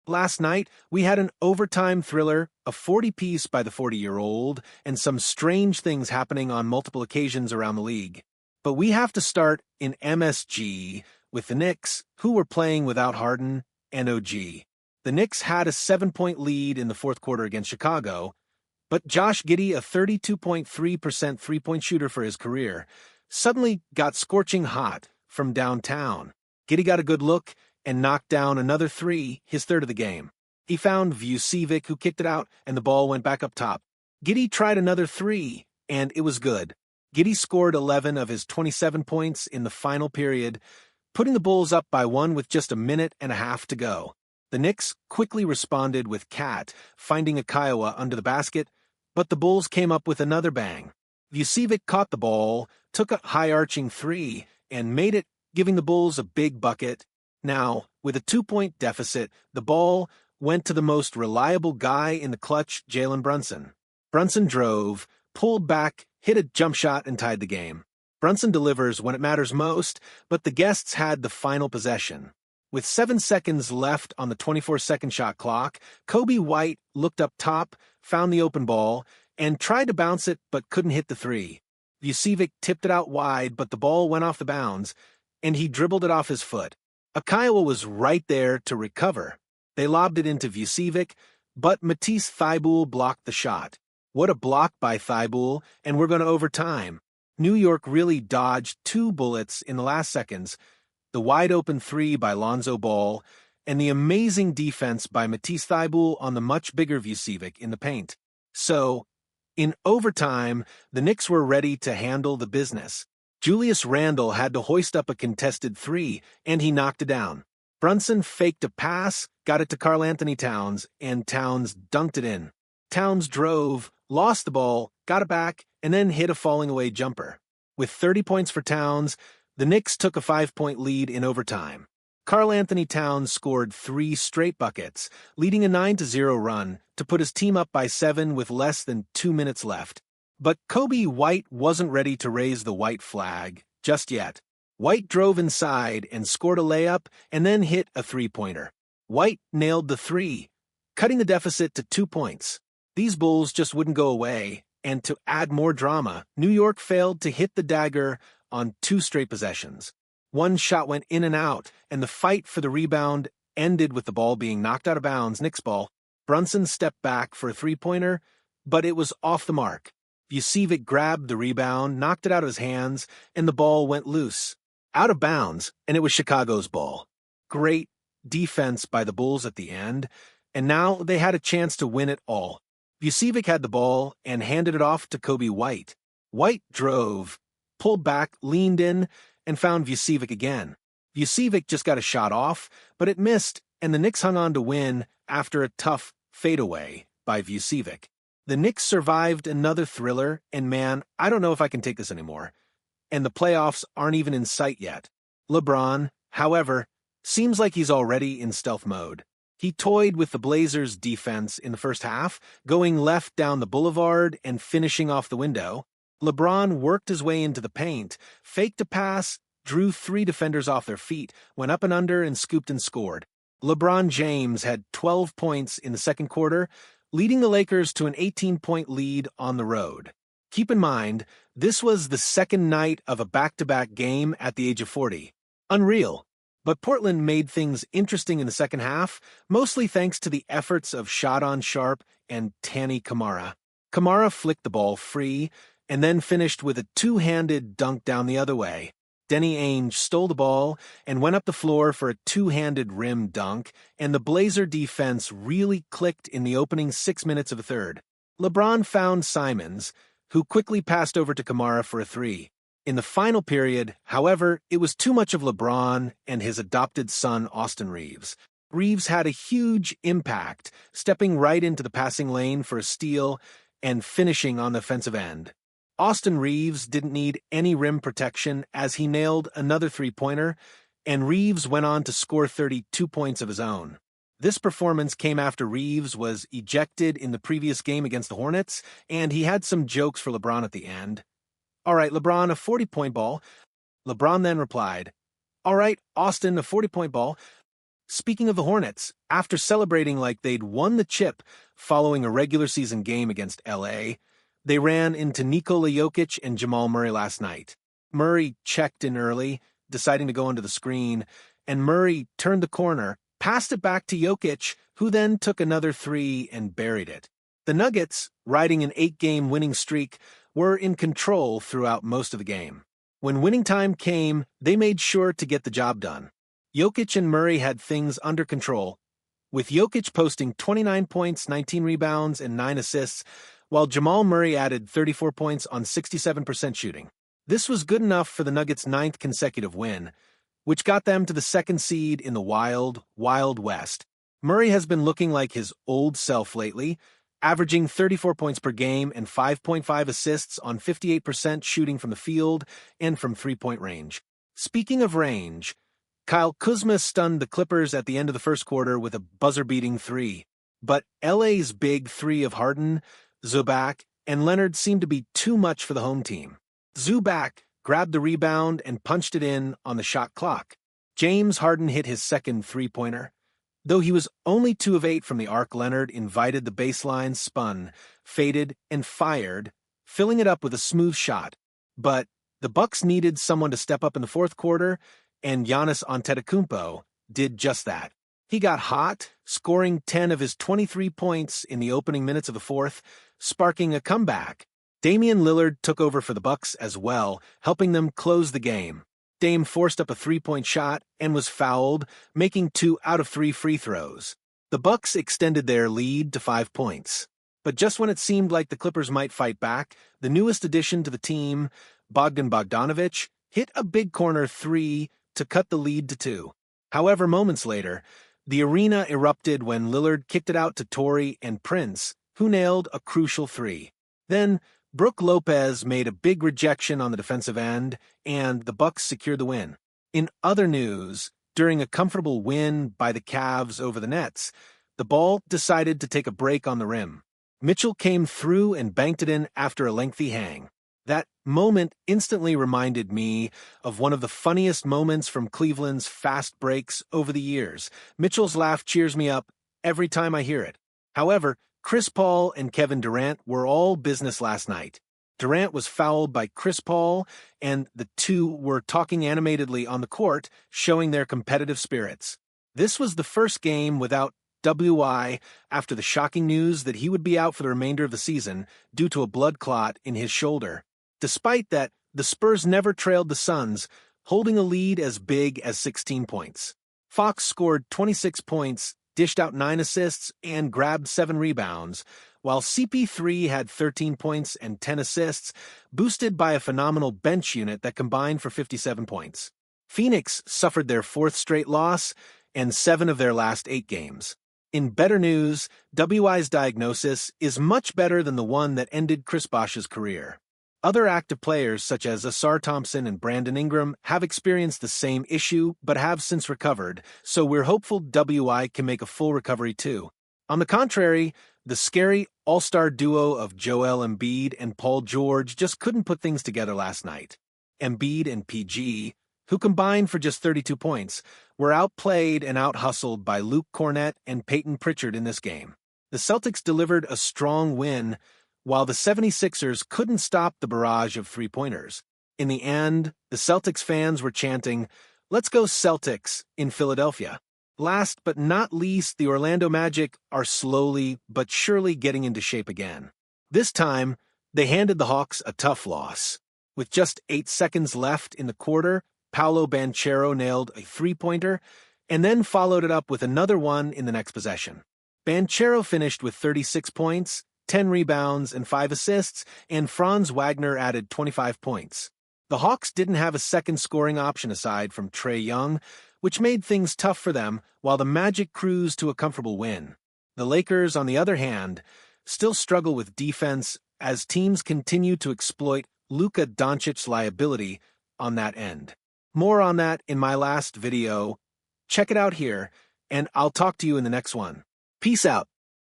Last night, we had an overtime thriller, a 40-piece by the 40-year-old, and some strange things happening on multiple occasions around the league. But we have to start in MSG with the Knicks, who were playing without Harden and OG. The Knicks had a 7-point lead in the fourth quarter against Chicago, but Josh Giddey, a 32.3% three-point shooter for his career, suddenly got scorching hot from downtown. Giddey got a good look and knocked down another three, his third of the game. He found Vucevic, who kicked it out, and the ball went back up top. Giddey tried another three, and it was good. Giddey scored 11 of his 27 points in the final period, putting the Bulls up by one with just a minute and a half to go. The Knicks quickly responded with Cat finding a Kiowa under the basket, but the Bulls came up with another bang. Vucevic caught the ball, took a high-arching three, and made it, giving the Bulls a big bucket. Now, with a 2-point deficit, the ball went to the most reliable guy in the clutch, Jalen Brunson. Brunson drove, pulled back, hit a jump shot, and tied the game. Brunson delivers when it matters most, but the guests had the final possession. With 7 seconds left on the 24-second shot clock, Coby White looked up top, found the open ball, and tried to bounce it but couldn't hit the three. Vucevic tipped it out wide, but the ball went off the bounds, and he dribbled it off his foot. A Kiowa was right there to recover. They lobbed it into Vucevic, but Matisse Thybulle blocked the shot. What a block by Thybulle, and we're going to overtime. New York really dodged 2 bullets in the last seconds, the wide-open three by Lonzo Ball, and the amazing defense by Matisse Thybulle on the much bigger Vucevic in the paint. So, in overtime, the Knicks were ready to handle the business. Julius Randle had to hoist up a contested three, and he knocked it down. Brunson faked a pass, got it to Karl-Anthony Towns, and Towns dunked it in. Towns drove, lost the ball, got it back, and then hit a falling-away jumper. With 30 points for Towns, the Knicks took a 5-point lead in overtime. Karl-Anthony Towns scored 3 straight buckets, leading a 9-0 run to put his team up by 7 with less than 2 minutes left. But Coby White wasn't ready to raise the white flag just yet. White drove inside and scored a layup and then hit a three-pointer. White nailed the three, cutting the deficit to 2 points. These Bulls just wouldn't go away, and to add more drama, New York failed to hit the dagger on 2 straight possessions. One shot went in and out, and the fight for the rebound ended with the ball being knocked out of bounds, Knicks ball. Brunson stepped back for a three-pointer, but it was off the mark. Vucevic grabbed the rebound, knocked it out of his hands, and the ball went loose. Out of bounds, and it was Chicago's ball. Great defense by the Bulls at the end, and now they had a chance to win it all. Vucevic had the ball and handed it off to Coby White. White drove, pulled back, leaned in, and found Vucevic again. Vucevic just got a shot off, but it missed, and the Knicks hung on to win after a tough fadeaway by Vucevic. The Knicks survived another thriller, and man, I don't know if I can take this anymore. And the playoffs aren't even in sight yet. LeBron, however, seems like he's already in stealth mode. He toyed with the Blazers' defense in the first half, going left down the boulevard and finishing off the window. LeBron worked his way into the paint, faked a pass, drew 3 defenders off their feet, went up and under, and scooped and scored. LeBron James had 12 points in the second quarter, leading the Lakers to an 18-point lead on the road. Keep in mind, this was the second night of a back-to-back game at the age of 40. Unreal. But Portland made things interesting in the second half, mostly thanks to the efforts of Shadon Sharpe and Tanny Kamara. Kamara flicked the ball free, and then finished with a 2-handed dunk down the other way. Denny Ainge stole the ball and went up the floor for a 2-handed rim dunk, and the Blazer defense really clicked in the opening 6 minutes of the third. LeBron found Simons, who quickly passed over to Kamara for a three. In the final period, however, it was too much of LeBron and his adopted son, Austin Reeves. Reeves had a huge impact, stepping right into the passing lane for a steal and finishing on the offensive end. Austin Reeves didn't need any rim protection as he nailed another three-pointer, and Reeves went on to score 32 points of his own. This performance came after Reeves was ejected in the previous game against the Hornets, and he had some jokes for LeBron at the end. "All right, LeBron, a 40-point ball." LeBron then replied, "All right, Austin, a 40-point ball." Speaking of the Hornets, after celebrating like they'd won the chip following a regular season game against LA, they ran into Nikola Jokic and Jamal Murray last night. Murray checked in early, deciding to go under the screen, and Murray turned the corner, passed it back to Jokic, who then took another three and buried it. The Nuggets, riding an 8-game winning streak, were in control throughout most of the game. When winning time came, they made sure to get the job done. Jokic and Murray had things under control, with Jokic posting 29 points, 19 rebounds, and 9 assists, while Jamal Murray added 34 points on 67% shooting. This was good enough for the Nuggets' 9th consecutive win, which got them to the 2nd seed in the Wild West. Murray has been looking like his old self lately, averaging 34 points per game and 5.5 assists on 58% shooting from the field and from three-point range. Speaking of range, Kyle Kuzma stunned the Clippers at the end of the first quarter with a buzzer-beating three. But LA's big three of Harden, Zubac, and Leonard seemed to be too much for the home team. Zubac grabbed the rebound and punched it in on the shot clock. James Harden hit his second three-pointer. Though he was only 2 of 8 from the arc, Leonard invited the baseline, spun, faded, and fired, filling it up with a smooth shot. But the Bucks needed someone to step up in the fourth quarter, and Giannis Antetokounmpo did just that. He got hot, scoring 10 of his 23 points in the opening minutes of the fourth, sparking a comeback. Damian Lillard took over for the Bucks as well, helping them close the game. Dame forced up a three-point shot and was fouled, making 2 out of 3 free throws. The Bucks extended their lead to 5 points. But just when it seemed like the Clippers might fight back, the newest addition to the team, Bogdan Bogdanović, hit a big corner three to cut the lead to 2. However, moments later, the arena erupted when Lillard kicked it out to Torrey and Prince, who nailed a crucial three. Then, Brook Lopez made a big rejection on the defensive end, and the Bucks secured the win. In other news, during a comfortable win by the Cavs over the Nets, the ball decided to take a break on the rim. Mitchell came through and banked it in after a lengthy hang. That moment instantly reminded me of one of the funniest moments from Cleveland's fast breaks over the years. Mitchell's laugh cheers me up every time I hear it. However, Chris Paul and Kevin Durant were all business last night. Durant was fouled by Chris Paul, and the two were talking animatedly on the court, showing their competitive spirits. This was the first game without WI after the shocking news that he would be out for the remainder of the season due to a blood clot in his shoulder. Despite that, the Spurs never trailed the Suns, holding a lead as big as 16 points. Fox scored 26 points, dished out 9 assists, and grabbed 7 rebounds, while CP3 had 13 points and 10 assists, boosted by a phenomenal bench unit that combined for 57 points. Phoenix suffered their 4th straight loss and 7 of their last 8 games. In better news, WI's diagnosis is much better than the one that ended Chris Bosh's career. Other active players such as Asar Thompson and Brandon Ingram have experienced the same issue but have since recovered, so we're hopeful WI can make a full recovery too. On the contrary, the scary all-star duo of Joel Embiid and Paul George just couldn't put things together last night. Embiid and PG, who combined for just 32 points, were outplayed and out-hustled by Luke Cornett and Peyton Pritchard in this game. The Celtics delivered a strong win, while the 76ers couldn't stop the barrage of three-pointers. In the end, the Celtics fans were chanting, "Let's go Celtics," in Philadelphia. Last but not least, the Orlando Magic are slowly but surely getting into shape again. This time, they handed the Hawks a tough loss. With just 8 seconds left in the quarter, Paolo Banchero nailed a three-pointer and then followed it up with another one in the next possession. Banchero finished with 36 points, 10 rebounds, and 5 assists, and Franz Wagner added 25 points. The Hawks didn't have a second scoring option aside from Trae Young, which made things tough for them, while the Magic cruised to a comfortable win. The Lakers, on the other hand, still struggle with defense as teams continue to exploit Luka Doncic's liability on that end. More on that in my last video. Check it out here, and I'll talk to you in the next one. Peace out.